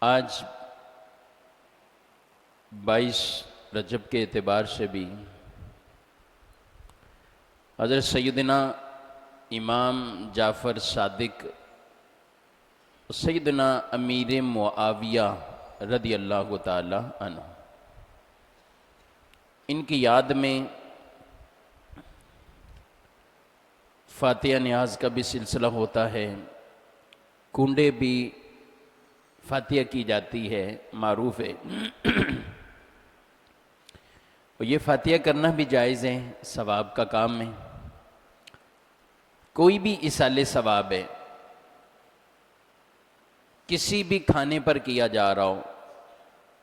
آج 22 رجب کے اعتبار سے بھی حضرت سیدنا امام جعفر صادق سیدنا امیر معاویہ رضی اللہ تعالی عنہ، ان کی یاد میں فاتحہ نیاز کا بھی سلسلہ ہوتا ہے، کنڈے بھی فاتحہ کی جاتی ہے، معروف ہے۔ اور یہ فاتحہ کرنا بھی جائز ہے، ثواب کا کام ہے۔ کوئی بھی ایصال ثواب ہے، کسی بھی کھانے پر کیا جا رہا ہو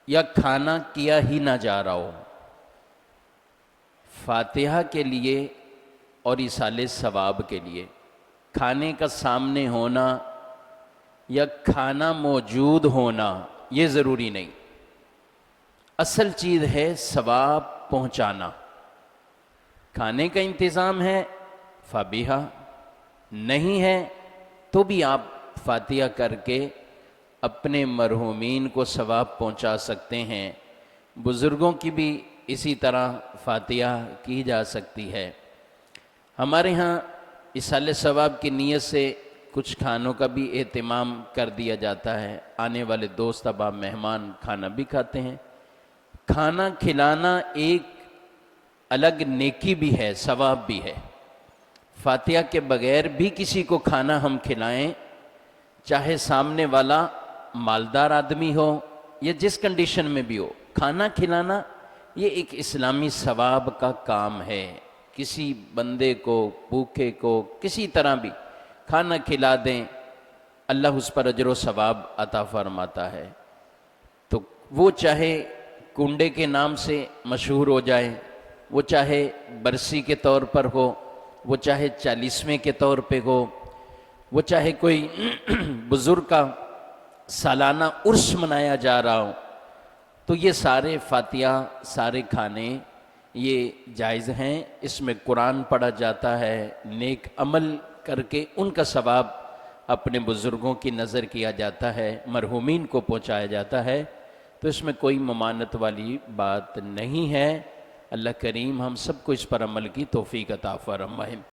یا کھانا کیا ہی نہ جا رہا ہو، فاتحہ کے لیے اور ایصال ثواب کے لیے کھانے کا سامنے ہونا یا کھانا موجود ہونا یہ ضروری نہیں، اصل چیز ہے ثواب پہنچانا۔ کھانے کا انتظام ہے فبیہا، نہیں ہے تو بھی آپ فاتحہ کر کے اپنے مرحومین کو ثواب پہنچا سکتے ہیں۔ بزرگوں کی بھی اسی طرح فاتحہ کی جا سکتی ہے۔ ہمارے ہاں ایصال ثواب کی نیت سے کچھ کھانوں کا بھی اہتمام کر دیا جاتا ہے، آنے والے دوست احباب مہمان کھانا بھی کھاتے ہیں۔ کھانا کھلانا ایک الگ نیکی بھی ہے، ثواب بھی ہے۔ فاتحہ کے بغیر بھی کسی کو کھانا ہم کھلائیں، چاہے سامنے والا مالدار آدمی ہو یا جس کنڈیشن میں بھی ہو، کھانا کھلانا یہ ایک اسلامی ثواب کا کام ہے۔ کسی بندے کو، بھوکے کو کسی طرح بھی کھانا کھلا دیں، اللہ اس پر اجر و ثواب عطا فرماتا ہے۔ تو وہ چاہے کنڈے کے نام سے مشہور ہو جائے، وہ چاہے برسی کے طور پر ہو، وہ چاہے 40ویں کے طور پہ ہو، وہ چاہے کوئی بزرگ کا سالانہ عرس منایا جا رہا ہو، تو یہ سارے فاتحہ، سارے کھانے یہ جائز ہیں۔ اس میں قرآن پڑھا جاتا ہے، نیک عمل کر کے ان کا ثواب اپنے بزرگوں کی نظر کیا جاتا ہے، مرحومین کو پہنچایا جاتا ہے، تو اس میں کوئی ممانعت والی بات نہیں ہے۔ اللہ کریم ہم سب کو اس پر عمل کی توفیق عطا فرمائے۔